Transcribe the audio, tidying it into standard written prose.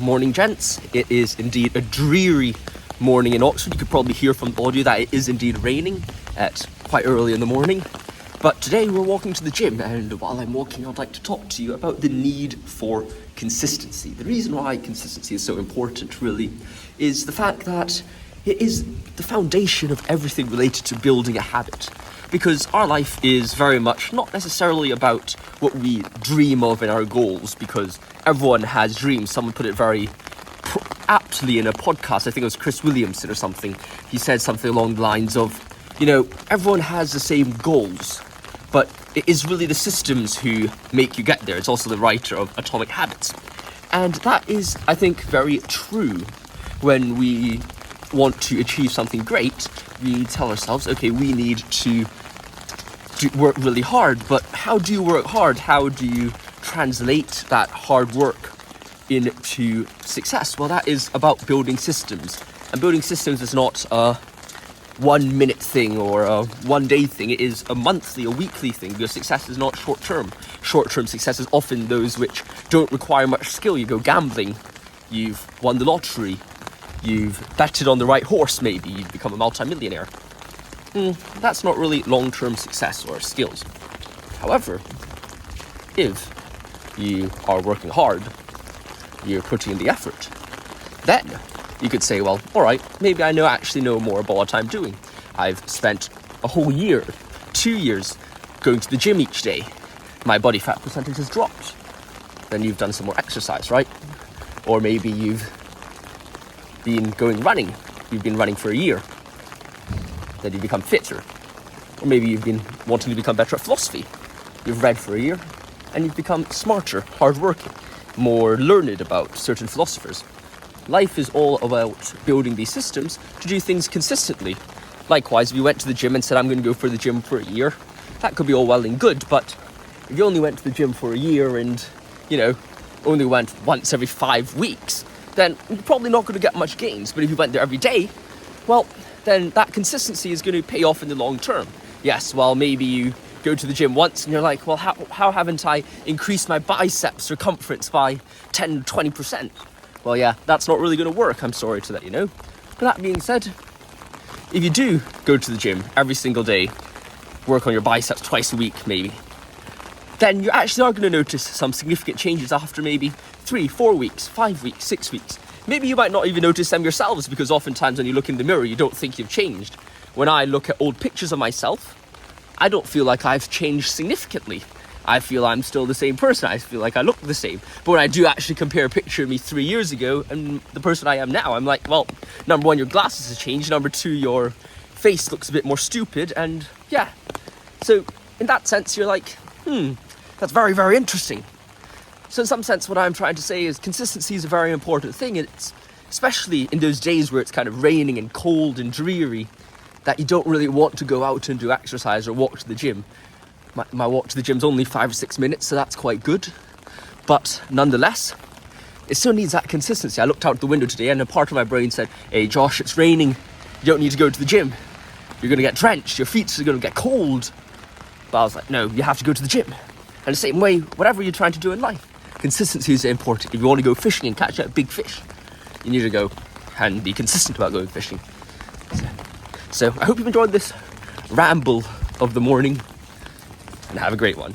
Morning, gents. It is indeed a dreary morning in Oxford. You could probably hear from the audio that it is indeed raining at quite early in the morning. But today we're walking to the gym, and while I'm walking, I'd like to talk to you about the need for consistency. The reason why consistency is so important, really, is the fact that it is the foundation of everything related to building a habit. Because our life is very much not necessarily about what we dream of in our goals, because everyone has dreams. Someone put it very aptly in a podcast, I think it was Chris Williamson or something. He said something along the lines of, everyone has the same goals, but it is really the systems who make you get there. It's also the writer of Atomic Habits. And that is, I think, very true. When we want to achieve something great, we tell ourselves, okay, we need to work really hard. But how do you work hard? How do you translate that hard work into success? Well, that is about building systems. And building systems is not a 1 minute thing or a 1 day thing. It is a monthly, a weekly thing, because success is not short term. Short term success is often those which don't require much skill. You go gambling, you've won the lottery, you've betted on the right horse, maybe you've become a multimillionaire. That's not really long-term success or skills. However, if you are working hard, you're putting in the effort, then you could say, well, all right, maybe I actually know more about what I'm doing. I've spent a whole year, 2 years, going to the gym each day. My body fat percentage has dropped. Then you've done some more exercise, right? Or maybe you've been going running. You've been running for a year. Then you become fitter. Or maybe you've been wanting to become better at philosophy. You've read for a year and you've become smarter, hardworking, more learned about certain philosophers. Life is all about building these systems to do things consistently. Likewise, if you went to the gym and said, I'm going to go for the gym for a year, that could be all well and good, but if you only went to the gym for a year and, only went once every 5 weeks, then you're probably not going to get much gains. But if you went there every day, well, then that consistency is going to pay off in the long term. Yes, well, maybe you go to the gym once and you're like, well, how haven't I increased my bicep circumference by 10, 20%? Well, yeah, that's not really going to work, I'm sorry to let you know. But that being said, if you do go to the gym every single day, work on your biceps twice a week maybe, then you actually are going to notice some significant changes after maybe 3, 4 weeks, 5 weeks, 6 weeks. Maybe you might not even notice them yourselves, because oftentimes when you look in the mirror, you don't think you've changed. When I look at old pictures of myself, I don't feel like I've changed significantly. I feel I'm still the same person. I feel like I look the same. But when I do actually compare a picture of me 3 years ago and the person I am now, I'm like, well, number one, your glasses have changed. Number two, your face looks a bit more stupid. And yeah, so in that sense, you're like, that's very, very interesting. So in some sense, what I'm trying to say is consistency is a very important thing. It's especially in those days where it's kind of raining and cold and dreary, that you don't really want to go out and do exercise or walk to the gym. My walk to the gym's only 5 or 6 minutes, so that's quite good. But nonetheless, it still needs that consistency. I looked out the window today and a part of my brain said, hey Josh, it's raining. You don't need to go to the gym. You're going to get drenched. Your feet are going to get cold. But I was like, no, you have to go to the gym. And the same way, whatever you're trying to do in life, consistency is important. If you want to go fishing and catch a big fish, you need to go and be consistent about going fishing. So I hope you've enjoyed this ramble of the morning, and have a great one.